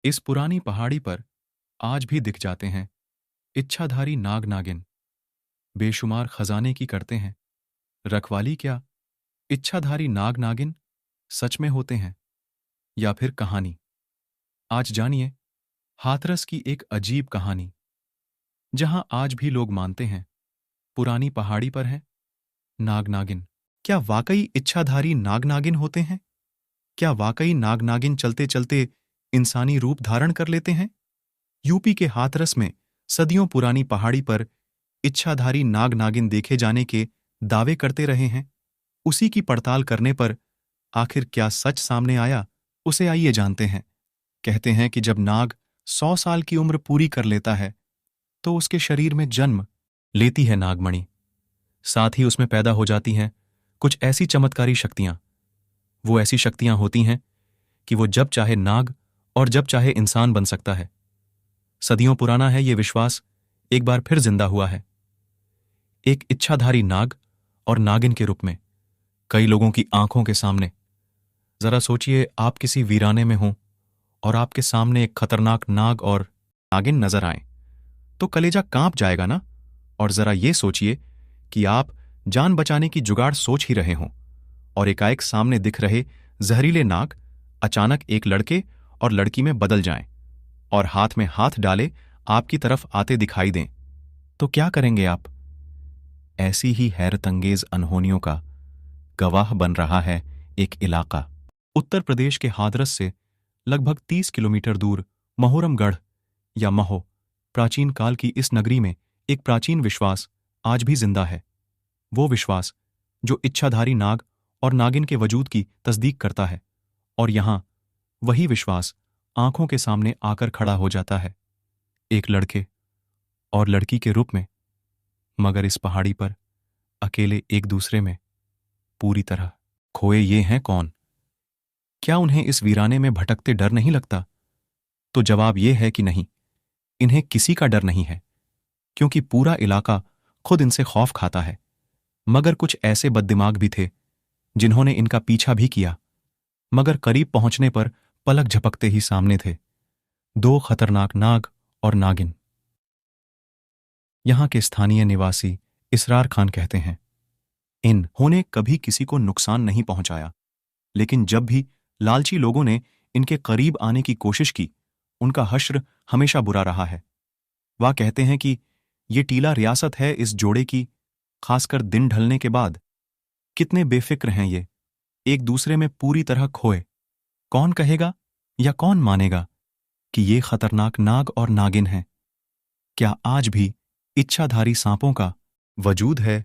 इस पुरानी पहाड़ी पर आज भी दिख जाते हैं इच्छाधारी नाग नागिन। बेशुमार खजाने की करते हैं रखवाली। क्या इच्छाधारी नाग नागिन सच में होते हैं या फिर कहानी? आज जानिए हाथरस की एक अजीब कहानी, जहां आज भी लोग मानते हैं पुरानी पहाड़ी पर है नाग नागिन। क्या वाकई इच्छाधारी नाग नागिन होते हैं? क्या वाकई नाग नागिन चलते चलते इंसानी रूप धारण कर लेते हैं? यूपी के हाथरस में सदियों पुरानी पहाड़ी पर इच्छाधारी नाग नागिन देखे जाने के दावे करते रहे हैं। उसी की पड़ताल करने पर आखिर क्या सच सामने आया, उसे आइए जानते हैं। कहते हैं कि जब नाग 100 साल की उम्र पूरी कर लेता है तो उसके शरीर में जन्म लेती है नागमणि। साथ ही उसमें पैदा हो जाती हैं कुछ ऐसी चमत्कारी शक्तियां। वो ऐसी शक्तियां होती हैं कि वो जब चाहे नाग और जब चाहे इंसान बन सकता है। सदियों पुराना है ये विश्वास, एक बार फिर जिंदा हुआ है। एक इच्छाधारी नाग और नागिन के रूप में कई लोगों की आंखों के सामने। जरा सोचिए, आप किसी वीराने में हों और आपके सामने एक खतरनाक नाग और नागिन नजर आए तो कलेजा कांप जाएगा ना। और जरा ये सोचिए कि आप जान बचाने की जुगाड़ सोच ही रहे हों और एकाएक सामने दिख रहे जहरीले नाग अचानक एक लड़के और लड़की में बदल जाएं और हाथ में हाथ डाले आपकी तरफ आते दिखाई दें, तो क्या करेंगे आप? ऐसी ही हैरतअंगेज अनहोनियों का गवाह बन रहा है एक इलाका। उत्तर प्रदेश के हाथरस से लगभग 30 किलोमीटर दूर महोरमगढ़ या महो, प्राचीन काल की इस नगरी में एक प्राचीन विश्वास आज भी जिंदा है। वो विश्वास जो इच्छाधारी नाग और नागिन के वजूद की तस्दीक करता है। और यहां वही विश्वास आंखों के सामने आकर खड़ा हो जाता है, एक लड़के और लड़की के रूप में, मगर इस पहाड़ी पर अकेले एक दूसरे में पूरी तरह खोए। ये हैं कौन? क्या उन्हें इस वीराने में भटकते डर नहीं लगता? तो जवाब यह है कि नहीं, इन्हें किसी का डर नहीं है, क्योंकि पूरा इलाका खुद इनसे खौफ खाता है। मगर कुछ ऐसे बददिमाग भी थे जिन्होंने इनका पीछा भी किया, मगर करीब पहुंचने पर पलक झपकते ही सामने थे दो खतरनाक नाग और नागिन। यहां के स्थानीय निवासी इसरार खान कहते हैं, इन्होंने कभी किसी को नुकसान नहीं पहुंचाया, लेकिन जब भी लालची लोगों ने इनके करीब आने की कोशिश की, उनका हश्र हमेशा बुरा रहा है। वह कहते हैं कि ये टीला रियासत है इस जोड़े की, खासकर दिन ढलने के बाद। कितने बेफिक्र हैं ये, एक दूसरे में पूरी तरह खोए। कौन कहेगा या कौन मानेगा कि ये खतरनाक नाग और नागिन हैं? क्या आज भी इच्छाधारी सांपों का वजूद है?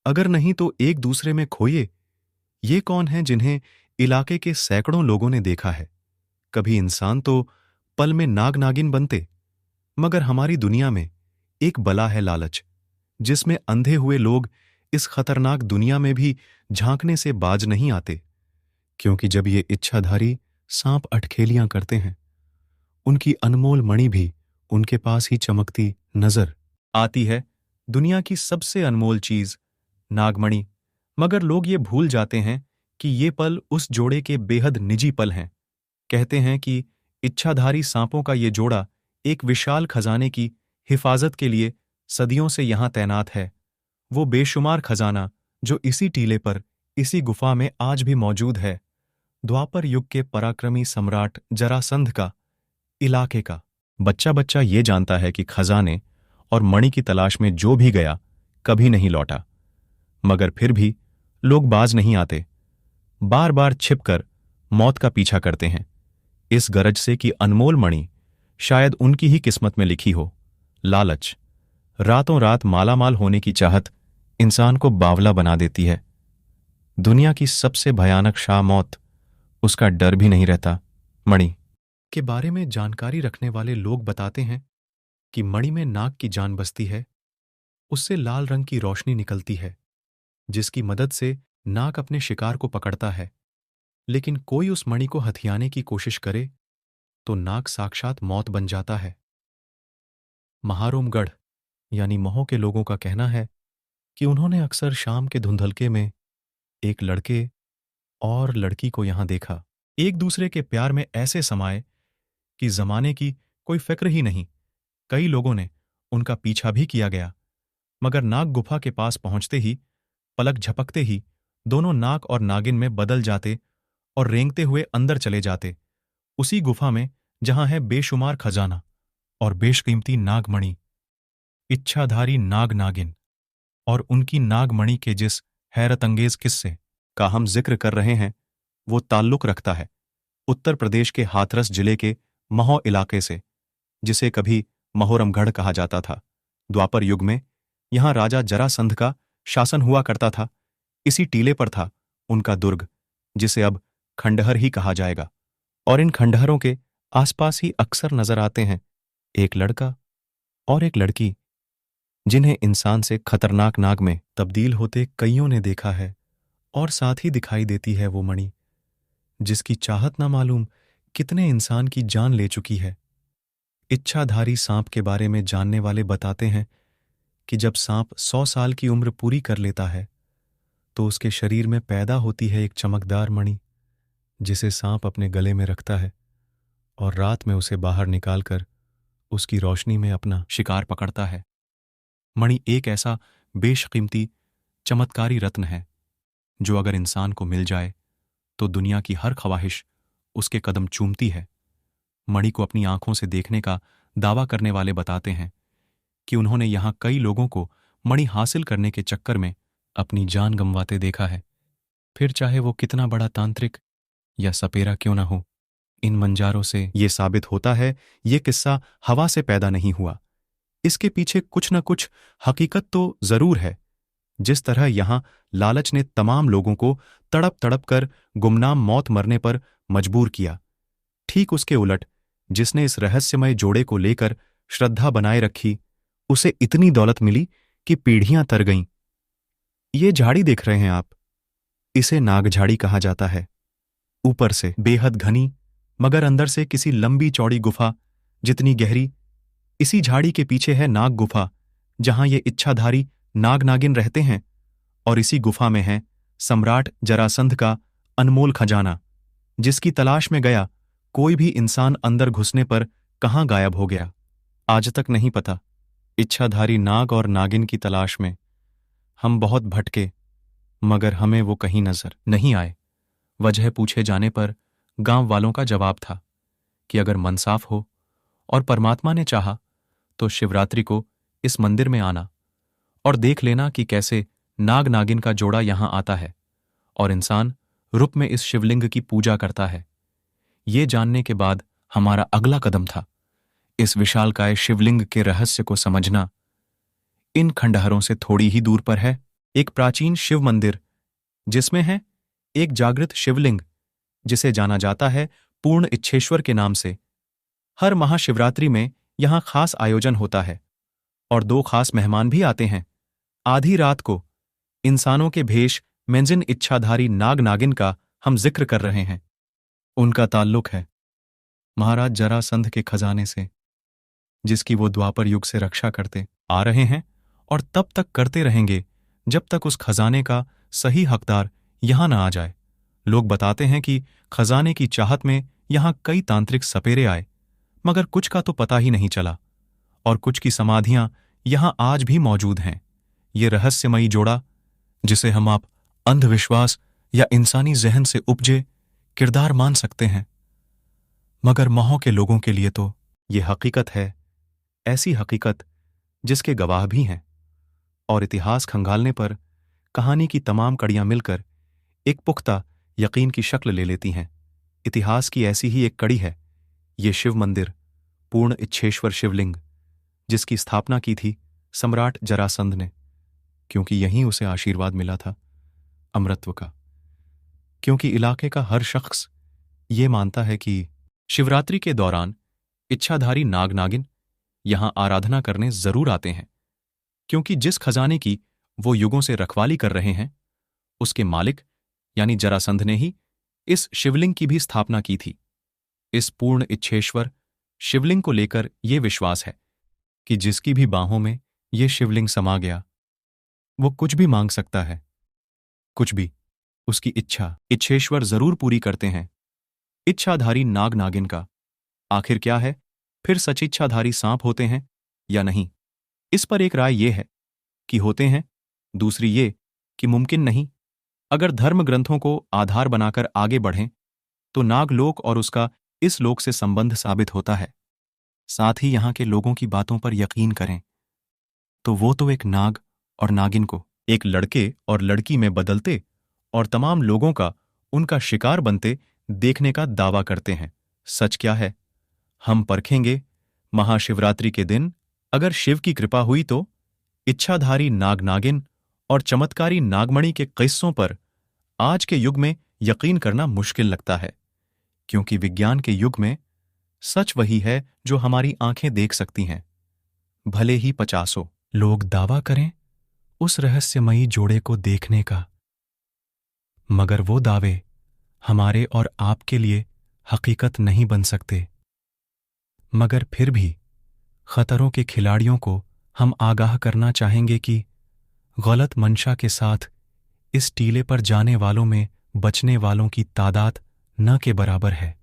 अगर नहीं तो एक दूसरे में खोए ये कौन हैं जिन्हें इलाके के सैकड़ों लोगों ने देखा है? कभी इंसान तो पल में नाग नागिन बनते, मगर हमारी दुनिया में एक बला है लालच, जिसमें अंधे हुए लोग इस खतरनाक दुनिया में भी झांकने से बाज नहीं आते। क्योंकि जब ये इच्छाधारी सांप अटखेलियां करते हैं, उनकी अनमोल मणि भी उनके पास ही चमकती नजर आती है। दुनिया की सबसे अनमोल चीज नागमणि। मगर लोग ये भूल जाते हैं कि ये पल उस जोड़े के बेहद निजी पल हैं। कहते हैं कि इच्छाधारी सांपों का ये जोड़ा एक विशाल खजाने की हिफाजत के लिए सदियों से यहां तैनात है। वो बेशुमार खजाना जो इसी टीले पर, इसी गुफा में आज भी मौजूद है। द्वापर युग के पराक्रमी सम्राट जरासंध का इलाके का बच्चा बच्चा ये जानता है कि खजाने और मणि की तलाश में जो भी गया कभी नहीं लौटा। मगर फिर भी लोग बाज नहीं आते, बार बार छिपकर मौत का पीछा करते हैं, इस गरज से कि अनमोल मणि शायद उनकी ही किस्मत में लिखी हो। लालच, रातों रात मालामाल होने की चाहत इंसान को बावला बना देती है। दुनिया की सबसे भयानक शाह मौत, उसका डर भी नहीं रहता। मणि के बारे में जानकारी रखने वाले लोग बताते हैं कि मणि में नाग की जान बसती है। उससे लाल रंग की रोशनी निकलती है, जिसकी मदद से नाग अपने शिकार को पकड़ता है। लेकिन कोई उस मणि को हथियाने की कोशिश करे तो नाग साक्षात मौत बन जाता है। महारोमगढ़ यानी महो के लोगों का कहना है कि उन्होंने अक्सर शाम के धुंधलके में एक लड़के और लड़की को यहां देखा, एक दूसरे के प्यार में ऐसे समाये कि जमाने की कोई फिक्र ही नहीं। कई लोगों ने उनका पीछा भी किया गया, मगर नाग गुफा के पास पहुंचते ही, पलक झपकते ही दोनों नाग और नागिन में बदल जाते और रेंगते हुए अंदर चले जाते, उसी गुफा में जहां है बेशुमार खजाना और बेशकीमती नागमणि। इच्छाधारी नाग नागिन और उनकी नागमणि के जिस हैरत अंगेज किस्से का हम जिक्र कर रहे हैं, वो ताल्लुक रखता है उत्तर प्रदेश के हाथरस जिले के महौ इलाके से, जिसे कभी महोरमगढ़ कहा जाता था। द्वापर युग में यहां राजा जरासंध का शासन हुआ करता था। इसी टीले पर था उनका दुर्ग, जिसे अब खंडहर ही कहा जाएगा। और इन खंडहरों के आसपास ही अक्सर नजर आते हैं एक लड़का और एक लड़की, जिन्हें इंसान से खतरनाक नाग में तब्दील होते कईयों ने देखा है। और साथ ही दिखाई देती है वो मणि, जिसकी चाहत ना मालूम कितने इंसान की जान ले चुकी है। इच्छाधारी सांप के बारे में जानने वाले बताते हैं कि जब सांप 100 साल की उम्र पूरी कर लेता है, तो उसके शरीर में पैदा होती है एक चमकदार मणि, जिसे सांप अपने गले में रखता है और रात में उसे बाहर निकालकर उसकी रोशनी में अपना शिकार पकड़ता है। मणि एक ऐसा बेशकीमती चमत्कारी रत्न है जो अगर इंसान को मिल जाए तो दुनिया की हर ख्वाहिश उसके कदम चूमती है। मणि को अपनी आंखों से देखने का दावा करने वाले बताते हैं कि उन्होंने यहां कई लोगों को मणि हासिल करने के चक्कर में अपनी जान गंवाते देखा है। फिर चाहे वो कितना बड़ा तांत्रिक या सपेरा क्यों ना हो, इन मंजारों से ये साबित होता है ये किस्सा हवा से पैदा नहीं हुआ। इसके पीछे कुछ न कुछ हकीकत तो जरूर है। जिस तरह यहां लालच ने तमाम लोगों को तड़प तड़प कर गुमनाम मौत मरने पर मजबूर किया, ठीक उसके उलट जिसने इस रहस्यमय जोड़े को लेकर श्रद्धा बनाए रखी, उसे इतनी दौलत मिली कि पीढ़ियां तर गईं। ये झाड़ी देख रहे हैं आप, इसे नागझाड़ी कहा जाता है। ऊपर से बेहद घनी, मगर अंदर से किसी लंबी चौड़ी गुफा जितनी गहरी। इसी झाड़ी के पीछे है नाग गुफा, जहां ये इच्छाधारी नाग नागिन रहते हैं। और इसी गुफा में है सम्राट जरासंध का अनमोल खजाना, जिसकी तलाश में गया कोई भी इंसान अंदर घुसने पर कहां गायब हो गया, आज तक नहीं पता। इच्छाधारी नाग और नागिन की तलाश में हम बहुत भटके, मगर हमें वो कहीं नजर नहीं आए। वजह पूछे जाने पर गांव वालों का जवाब था कि अगर मन साफ हो और परमात्मा ने चाहा तो शिवरात्रि को इस मंदिर में आना और देख लेना कि कैसे नाग नागिन का जोड़ा यहां आता है और इंसान रूप में इस शिवलिंग की पूजा करता है। ये जानने के बाद हमारा अगला कदम था इस विशालकाय शिवलिंग के रहस्य को समझना। इन खंडहरों से थोड़ी ही दूर पर है एक प्राचीन शिव मंदिर, जिसमें है एक जागृत शिवलिंग जिसे जाना जाता है पूर्ण इच्छेश्वर के नाम से। हर महाशिवरात्रि में यहां खास आयोजन होता है और 2 खास मेहमान भी आते हैं। आधी रात को इंसानों के भेष में जिन इच्छाधारी नाग नागिन का हम जिक्र कर रहे हैं, उनका ताल्लुक है महाराज जरासंध के खजाने से, जिसकी वो द्वापर युग से रक्षा करते आ रहे हैं और तब तक करते रहेंगे जब तक उस खजाने का सही हकदार यहां ना आ जाए। लोग बताते हैं कि खजाने की चाहत में यहां कई तांत्रिक सपेरे आए, मगर कुछ का तो पता ही नहीं चला और कुछ की समाधियां यहां आज भी मौजूद हैं। ये रहस्यमयी जोड़ा, जिसे हम आप अंधविश्वास या इंसानी जहन से उपजे किरदार मान सकते हैं, मगर महौ के लोगों के लिए तो ये हकीकत है, ऐसी हकीकत जिसके गवाह भी हैं। और इतिहास खंगालने पर कहानी की तमाम कड़ियां मिलकर एक पुख्ता यकीन की शक्ल ले लेती हैं। इतिहास की ऐसी ही एक कड़ी है ये शिव मंदिर, पूर्ण इच्छेश्वर शिवलिंग, जिसकी स्थापना की थी सम्राट जरासंध ने, क्योंकि यहीं उसे आशीर्वाद मिला था अमरत्व का। क्योंकि इलाके का हर शख्स ये मानता है कि शिवरात्रि के दौरान इच्छाधारी नाग नागिन यहां आराधना करने जरूर आते हैं, क्योंकि जिस खजाने की वो युगों से रखवाली कर रहे हैं, उसके मालिक यानी जरासंध ने ही इस शिवलिंग की भी स्थापना की थी। इस पूर्ण इच्छेश्वर शिवलिंग को लेकर यह विश्वास है कि जिसकी भी बाहों में ये शिवलिंग समा गया, वो कुछ भी मांग सकता है, कुछ भी उसकी इच्छा इच्छेश्वर जरूर पूरी करते हैं। इच्छाधारी नाग नागिन का आखिर क्या है, फिर सच इच्छाधारी सांप होते हैं या नहीं? इस पर एक राय ये है कि होते हैं, दूसरी ये कि मुमकिन नहीं। अगर धर्म ग्रंथों को आधार बनाकर आगे बढ़ें तो नागलोक और उसका इस लोक से संबंध साबित होता है। साथ ही यहां के लोगों की बातों पर यकीन करें तो वो तो एक नाग और नागिन को एक लड़के और लड़की में बदलते और तमाम लोगों का उनका शिकार बनते देखने का दावा करते हैं। सच क्या है, हम परखेंगे महाशिवरात्रि के दिन। अगर शिव की कृपा हुई तो इच्छाधारी नाग नागिन और चमत्कारी नागमणि के किस्सों पर आज के युग में यकीन करना मुश्किल लगता है, क्योंकि विज्ञान के युग में सच वही है जो हमारी आंखें देख सकती हैं, भले ही पचासों लोग दावा करें उस रहस्यमयी जोड़े को देखने का, मगर वो दावे हमारे और आपके लिए हकीकत नहीं बन सकते। मगर फिर भी खतरों के खिलाड़ियों को हम आगाह करना चाहेंगे कि गलत मंशा के साथ इस टीले पर जाने वालों में बचने वालों की तादाद न के बराबर है।